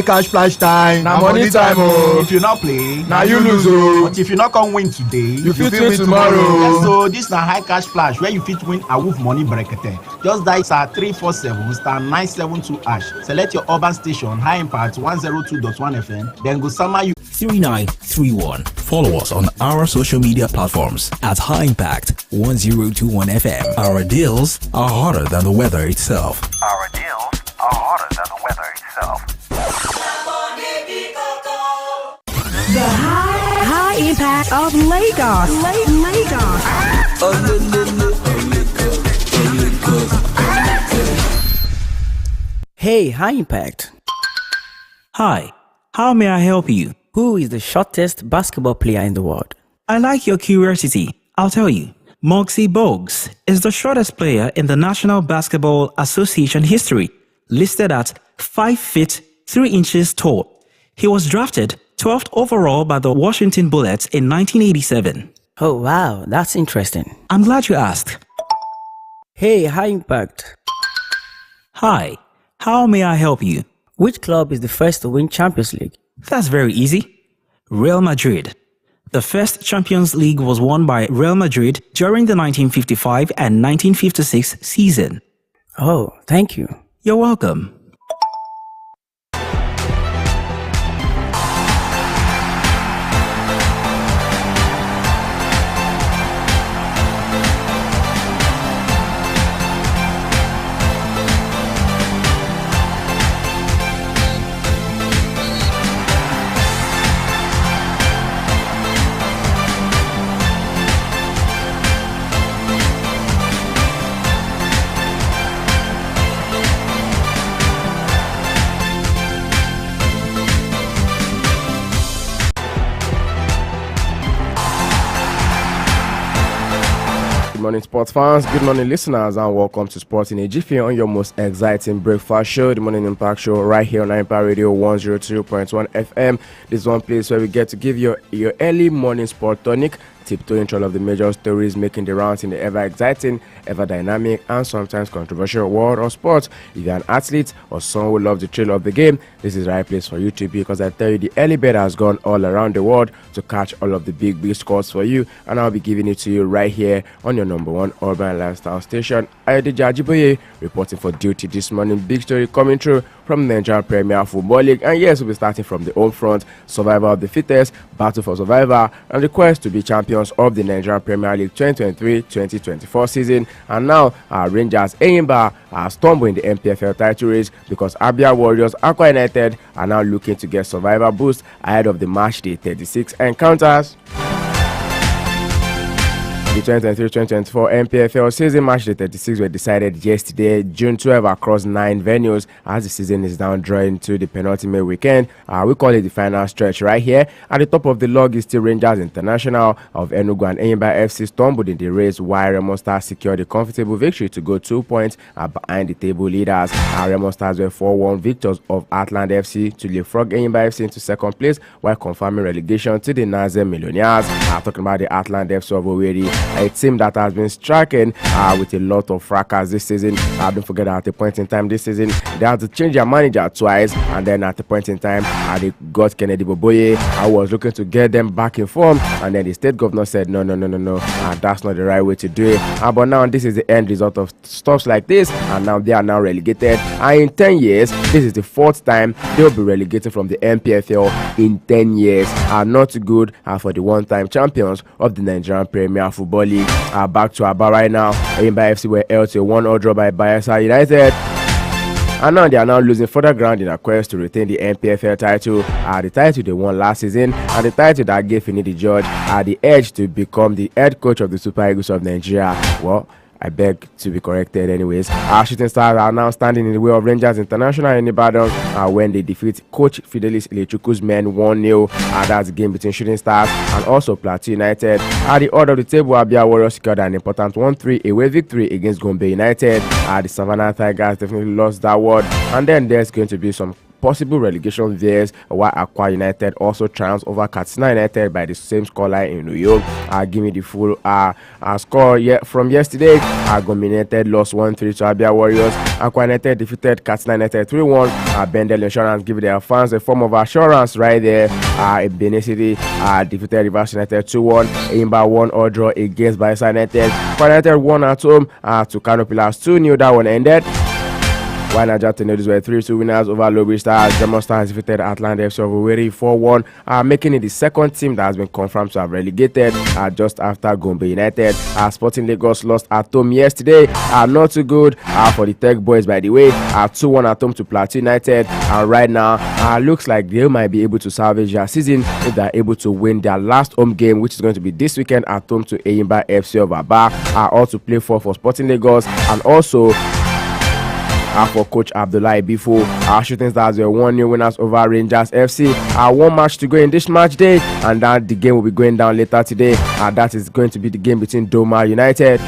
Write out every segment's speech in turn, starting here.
Cash flash time, na money time o. If you not play, na you lose o. But if you not come win today, you fit win tomorrow. Yes, so this na high cash flash where you fit win awoof money brekete. Just dial *347 *972 hash. Select your urban station, high impact 102.1 FM. Then go sama you 3931. Follow us on our social media platforms at High Impact 1021 FM. Our deals are hotter than the weather itself. Our deals are hotter than the weather itself. The high impact of Lagos. Hey, high impact. Hi, how may I help you? Who is the shortest basketball player in the world? I like your curiosity. I'll tell you. Moxie Bogues is the shortest player in the National Basketball Association history, listed at 5 feet 3 inches tall. He was drafted 12th overall by the Washington Bullets in 1987. Oh, wow, that's interesting. I'm glad you asked. Hey, high impact. Hi, how may I help you? Which club is the first to win Champions League? That's very easy. Real Madrid. The first Champions League was won by Real Madrid during the 1955 and 1956 season. Oh, thank you. You're welcome. Good morning, sports fans. Good morning, listeners, and welcome to Sports in a Jiffy on your most exciting breakfast show, the Morning Impact Show, right here on Impact Radio 102.1 FM. This is one place where we get to give you your early morning sport tonic, tiptoeing through all of the major stories making the rounds in the ever exciting, ever dynamic, and sometimes controversial world of sports. If you're an athlete or someone who loves the thrill of the game, this is the right place for you to be, because I tell you, the early bet has gone all around the world to catch all of the big scores for you, and I'll be giving it to you right here on your number one urban lifestyle station. Ayodeji Ajiboye reporting for duty this morning. Big story coming through from the Nigerian Premier Football League, and yes, we'll be starting from the home front. Survival of the fittest, battle for survivor, and the quest to be champions of the Nigerian Premier League 2023-2024 season. And now our Rangers Eyimba are stumbling in the NPFL title race, because Abia Warriors Aqua United are now looking to get survivor boost ahead of the match day 36 encounters. The 2023-2024 NPFL season match day 36 were decided yesterday, June 12, across 9 venues, as the season is now drawing to the penultimate weekend. We call it the final stretch right here. At the top of the log is still Rangers International of Enugu and Eyimba FC stumbled in the race, while Remo Stars secured a comfortable victory to go 2 points behind the table leaders. Remo Stars were 4-1 victors of Atland FC to leapfrog Eyimba FC into second place, while confirming relegation to the Naze Millionaires. Talking about the Atland FC of Owerri, a team that has been striking with a lot of fracas this season. Don't forget that at a point in time this season, they had to change their manager twice, and then at a point in time, they got Kennedy Boboye. I was looking to get them back in form, and then the state governor said, no, that's not the right way to do it. But now this is the end result of stuff like this, and now they are now relegated. And in 10 years, this is the 4th time they'll be relegated from the NPFL in 10 years. Not too good for the one-time champions of the Nigerian Premier Football League. Back to Aba right now. Eyimba FC were held to a 1-0 draw by Bayelsa United, and now they are now losing further ground in a quest to retain the NPFL title. The title they won last season, and the title that gave Finidi George the edge to become the head coach of the Super Eagles of Nigeria. Well, I beg to be corrected anyways. Our Shooting Stars are now standing in the way of Rangers International in Ibadan when they defeat Coach Fidelis Ilechukwu's men 1-0. That's the game between Shooting Stars and also Plateau United. At the order of the table, Abia Warriors secured an important 1-3 away victory against Gombe United. The Savannah Tigers definitely lost that one, and then there's going to be some possible relegation fears, while Aqua United also triumphs over Katsina United by the same scoreline in New York. Give me the full score from yesterday. Gominated lost 1-3 to Abia Warriors. Aqua United defeated Katsina United 3-1. Bendel Insurance give their fans a form of assurance right there. Benin City defeated Rivers United 2-1. Imba won or draw against Bayelsa United. Aqua United won at home to Kano Pillars 2-0. That one ended. While Niger Tornadoes were 3-2 winners over Lobby Stars. German Stars defeated Atlanta FC of Owerri 4-1, making it the second team that has been confirmed to have relegated just after Gombe United. Sporting Lagos lost at home yesterday. Not too good for the Tech Boys, by the way. 2-1 at home to Plateau United. And right now, looks like they might be able to salvage their season if they're able to win their last home game, which is going to be this weekend at home to Eyimba FC of Aba. All to play for Sporting Lagos, and also for coach Abdullahi Bifo. Shooting Stars were 1-0 winners over Rangers FC. One match to go in this match day, and that the game will be going down later today. That is going to be the game between Doma United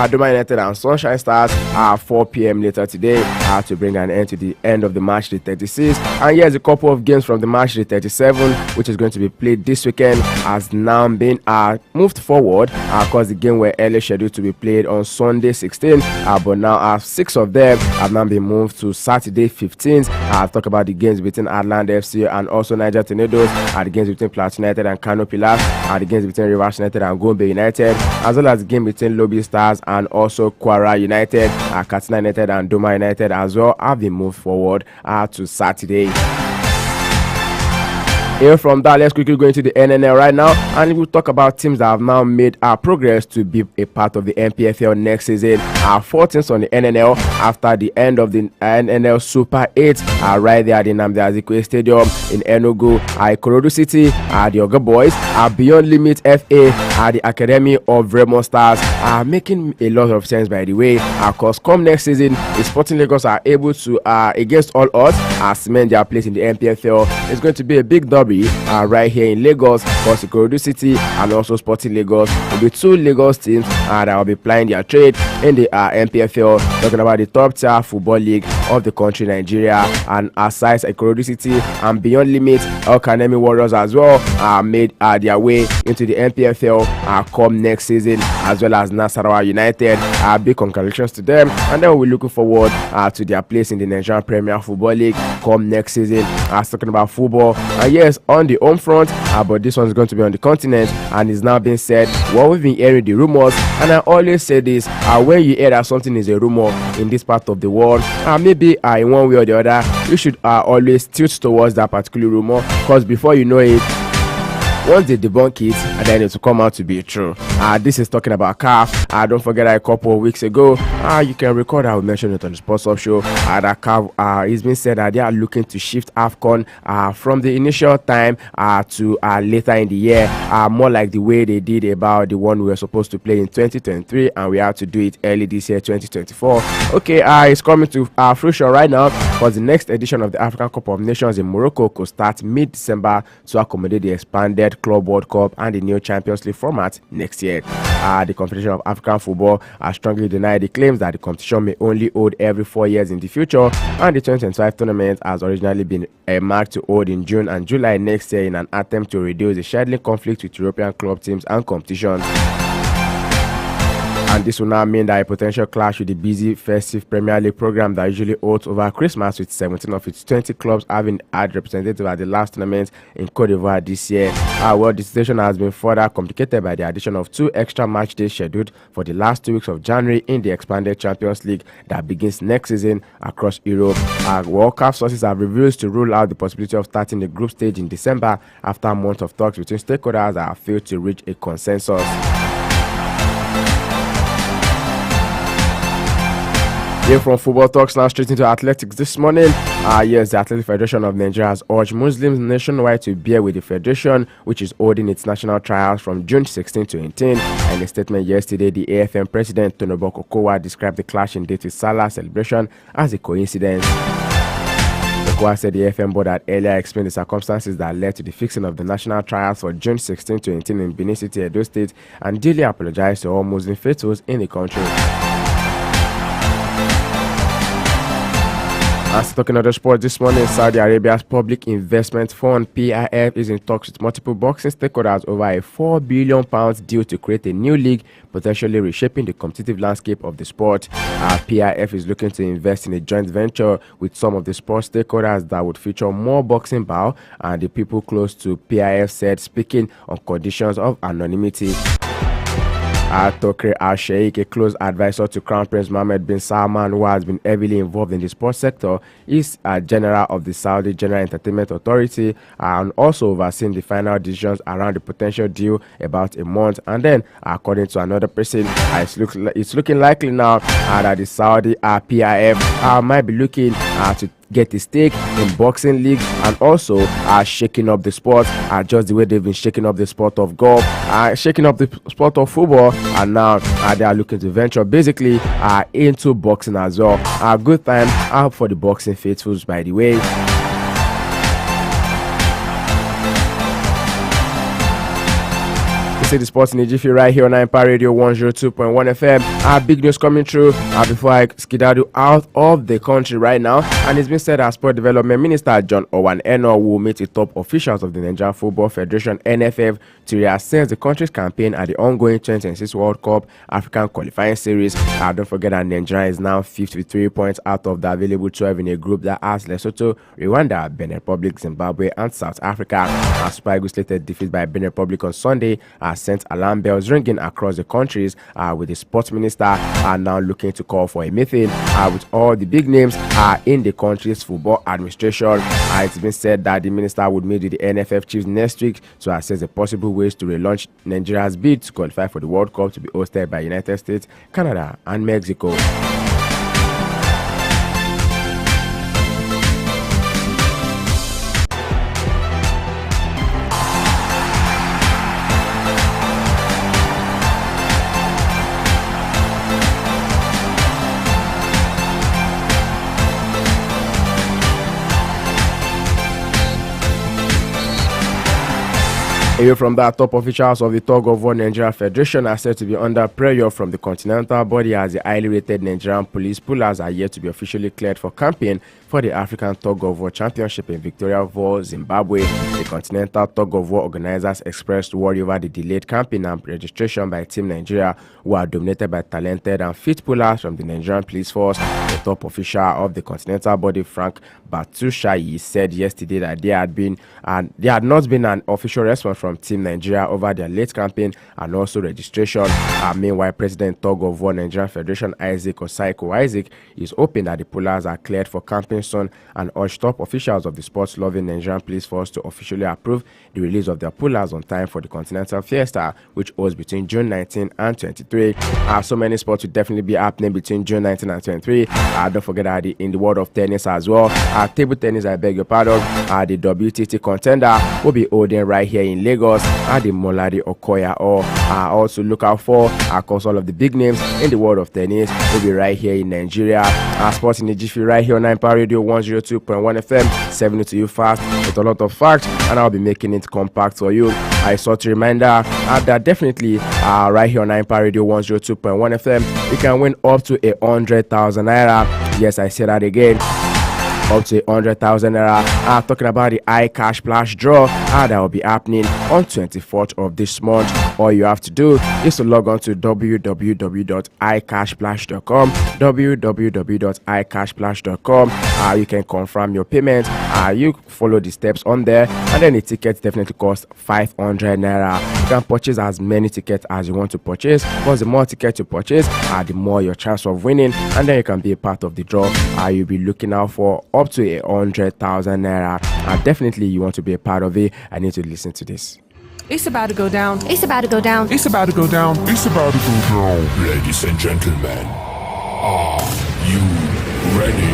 Doma United and Sunshine Stars 4 p.m. later today to bring an end to the end of the match day 36. And here's a couple of games from the match day 37, which is going to be played this weekend, has now been moved forward because the game were earlier scheduled to be played on Sunday 16, but now 6 of them have now been moved to Saturday 15th. I'll talk about the games between Atlanta FC and also Niger Tornadoes, the games between Plateau United and Kano Pillars, the games between Rivers United and Gombe United, as well as the game between Lobby Stars and also Kwara United. Katsina United and Doma United as well have been moved forward to Saturday. Here from that, let's quickly go into the NNL right now, and we'll talk about teams that have now made progress to be a part of the NPFL next season. 4 teams on the NNL after the end of the NNL Super 8 right there at the Nnamdi Azikiwe Stadium in Enugu. Ikorodu City, the Oga Boys, Beyond Limit FA, the Academy of Remo Stars, making a lot of sense, by the way, because come next season, the Sporting Lagos are able to, against all odds, cement their place in the NPFL. It's going to be a big derby right here in Lagos, because Ikorodu City and also Sporting Lagos will be 2 Lagos teams that will be plying their trade in the NPFL. Talking about the top tier football league of the country, Nigeria, and aside Ikorodu City and Beyond Limit, Academy Warriors as well made their way into the NPFL come next season, as well as Nasarawa United. Big congratulations to them, and then we're looking forward to their place in the Nigerian Premier Football League come next season. Talking about football, yes, on the home front, but this one's going to be on the continent, and it's now being said, well, we've been hearing the rumors, and I always say this, when you hear that something is a rumor in this part of the world, maybe in one way or the other, you should always tilt towards that particular rumor, because before you know it, once they debunk it, and then it will come out to be true. This is talking about CAF. Don't forget that a couple of weeks ago, you can recall that we mentioned it on the Sports Up Show. That CAF, it's been said that they are looking to shift AFCON from the initial time to later in the year, more like the way they did about the one we were supposed to play in 2023, and we have to do it early this year, 2024. Okay, it's coming to fruition right now, because the next edition of the African Cup of Nations in Morocco could start mid-December to accommodate the expanded Club World Cup and the new Champions League format next year. The Confederation of African Football has strongly denied the claims that the competition may only hold every 4 years in the future, and the 2025 tournament has originally been marked to hold in June and July next year in an attempt to reduce the scheduling conflict with European club teams and competitions. And this will now mean that a potential clash with the busy festive Premier League program that usually holds over Christmas, with 17 of its 20 clubs having had representatives at the last tournament in Cote d'Ivoire this year. Well, the situation has been further complicated by the addition of 2 extra match days scheduled for the last 2 weeks of January in the expanded Champions League that begins next season across Europe. World Cup sources have refused to rule out the possibility of starting the group stage in December after a month of talks between stakeholders that have failed to reach a consensus. Here from football talks now straight into athletics this morning. Yes, the Athletic Federation of Nigeria has urged Muslims nationwide to bear with the federation, which is holding its national trials from June 16 to 18. In a statement yesterday, the AFN president Tonobo Kokowa described the clashing date with Salah celebration as a coincidence. ECOWAS said the FM board had earlier explained the circumstances that led to the fixing of the national trials for June 16 to 18 in Benin City, Edo State, and duly apologized to all Muslim faithfuls in the country. As talking other sports this morning, Saudi Arabia's Public Investment Fund (PIF) is in talks with multiple boxing stakeholders over a £4 billion deal to create a new league, potentially reshaping the competitive landscape of the sport. PIF is looking to invest in a joint venture with some of the sports stakeholders that would feature more boxing bout, and the people close to PIF said, speaking on conditions of anonymity. Tokre Al-Sheikh, a close advisor to Crown Prince Mohammed bin Salman, who has been heavily involved in the sports sector, is general of the Saudi General Entertainment Authority and also overseeing the final decisions around the potential deal about a month. And then, according to another person, it's looking likely now that the Saudi PIF might be looking to get a stake in boxing leagues and also shaking up the sport just the way they've been shaking up the sport of golf, shaking up the sport of football, and now they are looking to venture basically into boxing as well. A good time for the boxing faithfuls, by the way. The sports in the Jiffy right here on Empire Radio 102.1 FM. Big news coming through before I skedaddle out of the country right now. And it's been said that Sport Development Minister John Owan Eno will meet with top officials of the Nigerian Football Federation (NFF) to reassess the country's campaign at the ongoing 2026 World Cup African Qualifying Series. Don't forget that Nigeria is now 53 points out of the available 12 in a group that has Lesotho, Rwanda, Benin Republic, Zimbabwe, and South Africa. Super Eagles slated defeat by Benin Republic on Sunday sent alarm bells ringing across the countries, with the sports minister now looking to call for a meeting with all the big names in the country's football administration. It's been said that the minister would meet with the NFF chiefs next week to assess the possible ways to relaunch Nigeria's bid to qualify for the World Cup to be hosted by United States, Canada, and Mexico. Away from that, top officials of the Tug of War Nigeria Federation are said to be under pressure from the continental body as the highly rated Nigerian police pullers are yet to be officially cleared for campaign for the African Tug of War Championship in Victoria Falls, Zimbabwe. The Continental Tug of War organizers expressed worry over the delayed campaign and registration by Team Nigeria, who are dominated by talented and fit pullers from the Nigerian police force. The top official of the continental body, Frank Batushayi, said yesterday that there had not been an official response from Team Nigeria over their late campaign and also registration. Meanwhile, President Tug of War Nigerian Federation Isaac Osaiko Isaac is hoping that the pullers are cleared for campaign soon and urged top officials of the sports-loving Nigerian police force to officially approve the release of their pullers on time for the Continental Fiesta, which holds between June 19 and 23. So many sports will definitely be happening between June 19 and 23. Don't forget that in the world of tennis as well, table tennis, I beg your pardon, the WTT contender will be holding right here in Lagos at the Molade Okoya. Or also look out for, across all of the big names in the world of tennis, will be right here in Nigeria. Sports in the Jiffy right here on Empire Radio 102.1 FM, 7 to you fast with a lot of facts, and I'll be making it compact for you. I saw to reminder that definitely right here on Empire Radio 102.1 FM, you can win up to 100,000 naira. Yes, I say that again. Up to 100,000 naira. Talking about the iCash Splash draw that will be happening on 24th of this month. All you have to do is to log on to www.icashsplash.com, www.icashsplash.com. You can confirm your payment. You follow the steps on there, and then the tickets definitely cost 500 naira. You can purchase as many tickets as you want to purchase, because the more tickets you purchase, the more your chance of winning, and then you can be a part of the draw. You'll be looking out for up to 100,000 naira. Definitely you want to be a part of it. I need to listen to this. It's about to go down. It's about to go down. It's about to go down. It's about to go down. Ladies and gentlemen, are you ready?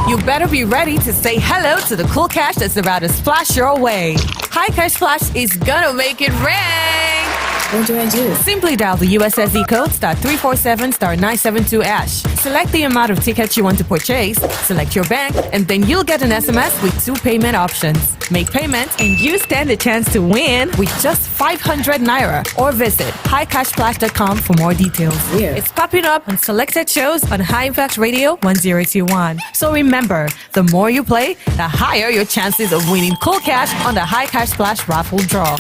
You better be ready to say hello to the cool cash that's about to splash your way. High Cash Splash is gonna make it rain. What do I do? Simply dial the USSD code *347 *972 #. Select the amount of tickets you want to purchase, select your bank, and then you'll get an SMS with 2 payment options. Make payment and you stand a chance to win with just 500 Naira, or visit highcashflash.com for more details. Yeah. It's popping up on selected shows on High Impact Radio 1021. So remember, the more you play, the higher your chances of winning cool cash on the High Cash Flash raffle draw.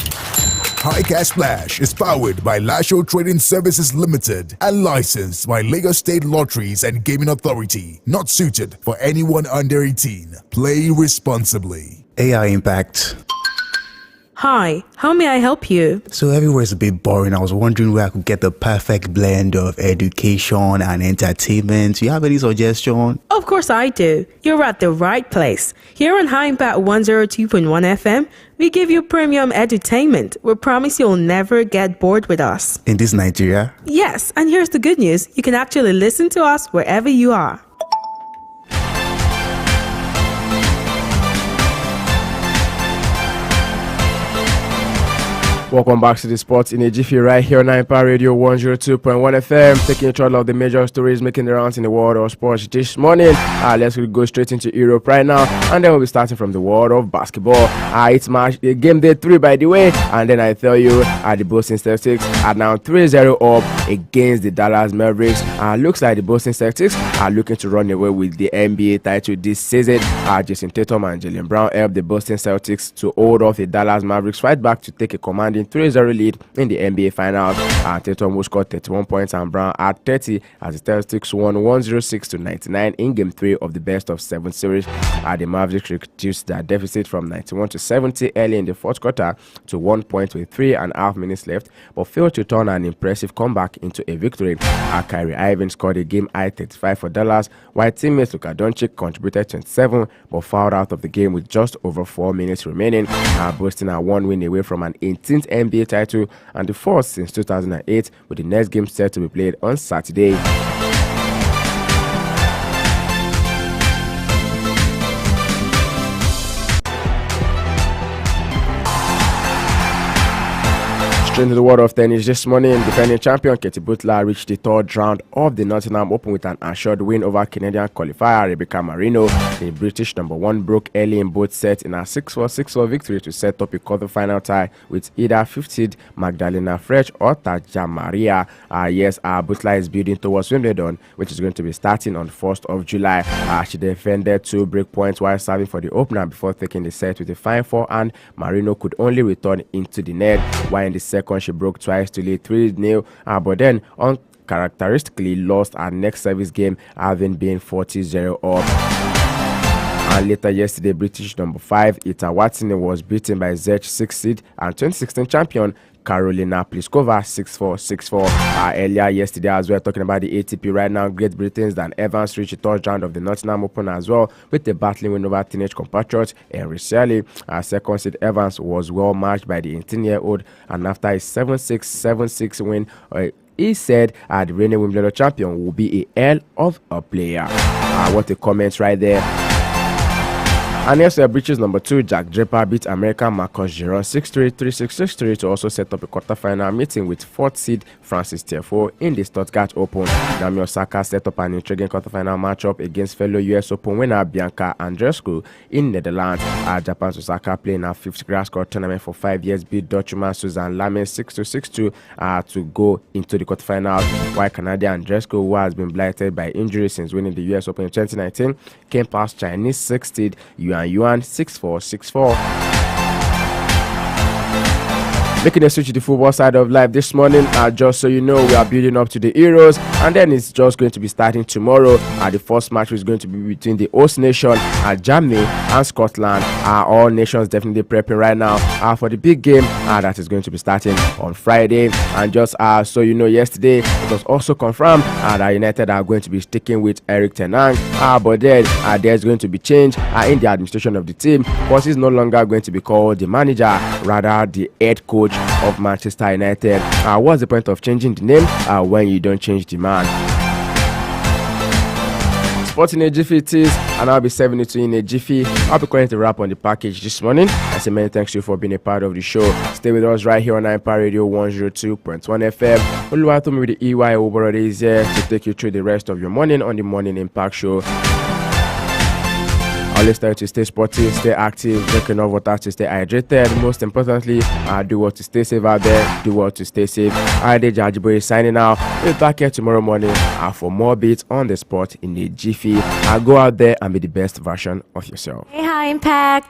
High Cash Splash is powered by Lasho Trading Services Limited and licensed by Lagos State Lotteries and Gaming Authority. Not suited for anyone under 18. Play responsibly. AI Impact. Hi, how may I help you? So everywhere is a bit boring. I was wondering where I could get the perfect blend of education and entertainment. Do you have any suggestion? Of course I do. You're at the right place. Here on High Impact 102.1 FM, we give you premium edutainment. We promise you'll never get bored with us. In this Nigeria? Yes, and here's the good news. You can actually listen to us wherever you are. Welcome back to the sports in a Jiffy right here on NPFL Radio 102.1 FM. Taking control of the major stories making the rounds in the world of sports this morning. Let's go straight into Europe right now, and then we'll be starting from the world of basketball. It's game day 3 by the way, and then I tell you the Boston Celtics are now 3-0 up against the Dallas Mavericks. Looks like the Boston Celtics are looking to run away with the NBA title this season. Jason Tatum and Jaylen Brown helped the Boston Celtics to hold off the Dallas Mavericks right back to take a commanding 3-0 lead in the NBA Finals. Tatum who scored 31 points and Brown had 30 as the Celtics won 106-99 in Game 3 of the best of 7 series. The Mavericks reduced their deficit from 91 to 70 early in the fourth quarter to 1 point with 3.5 minutes left, but failed to turn an impressive comeback into a victory. Kyrie Irving scored a game-high 35 for Dallas, while teammates Luka Doncic contributed 27 but fouled out of the game with just over 4 minutes remaining. Boston are 1 win away from an 18th NBA title and the first since 2008, with the next game set to be played on Saturday. Into the world of tennis this morning, defending champion Katie Butler reached the third round of the Nottingham Open with an assured win over Canadian qualifier Rebecca Marino. The British number 1 broke early in both sets in a 6-4, 6-4 victory to set up a quarter-final tie with either 50th Magdalena Frech or Tarja Maria. Butler is building towards Wimbledon, which is going to be starting on 1st of July. She defended 2 break points while serving for the opener before taking the set with a fine forehand. Marino could only return into the net, while in the second she broke twice to lead 3-0, but then uncharacteristically lost her next service game, having been 40-0 up. And later yesterday, British number 5 Ita Watson was beaten by Czech 6th seed and 2016 champion Karolina Pliskova 6-4, 6-4. Earlier yesterday as well, talking about the ATP right now, Great Britain's Dan Evans reached the third round of the Nottingham Open as well, with the battling win over teenage compatriot Henry Shelley. Second seed Evans was well matched by the 18-year-old, and after his 7-6, 7-6 win, he said the reigning Wimbledon champion will be a hell of a player. What a comment right there. And yesterday, British number 2 Jack Draper beat American Marcus Giron 6-3, 3-6, 6-3 to also set up a quarter-final meeting with 4th seed Francis Tiafoe in the Stuttgart Open. Naomi Osaka set up an intriguing quarter-final matchup against fellow US Open winner Bianca Andreescu in Netherlands. Japan's Osaka, playing her 5th grass court tournament for 5 years, beat Dutchwoman Suzanne Lamen 6-2, 6-2 to go into the quarterfinals, while Canadian Andreescu, who has been blighted by injury since winning the US Open in 2019, came past Chinese 6th seed Yuan 6-4, 6-4. Making a switch to the football side of life this morning, just so you know, we are building up to the Euros, and then it's just going to be starting tomorrow. The first match is going to be between the host nation, Germany, and Scotland. All nations definitely prepping right now for the big game that is going to be starting on Friday. And just so you know, yesterday it was also confirmed that United are going to be sticking with Eric Ten Hag, but then there's going to be change in the administration of the team, because he's no longer going to be called the manager, rather the head coach of Manchester United. What's the point of changing the name when you don't change the man? Sport in a Jiffy it is, and I'll be serving it to you in a Jiffy. I'll be calling to wrap on the package this morning. I say many thanks to you for being a part of the show. Stay with us right here on NPFL Radio 102.1 FM. Oluwatomi with the EY Oborode is here to take you through the rest of your morning on the Morning Impact Show. Always try to stay sporty, stay active, drink enough water to stay hydrated. Most importantly, do what to stay safe out there. Do what to stay safe. I did Jajibo is signing out. We'll be back here tomorrow morning for more beats on the sport in the Jiffy. Go out there and be the best version of yourself. Hey, High Impact.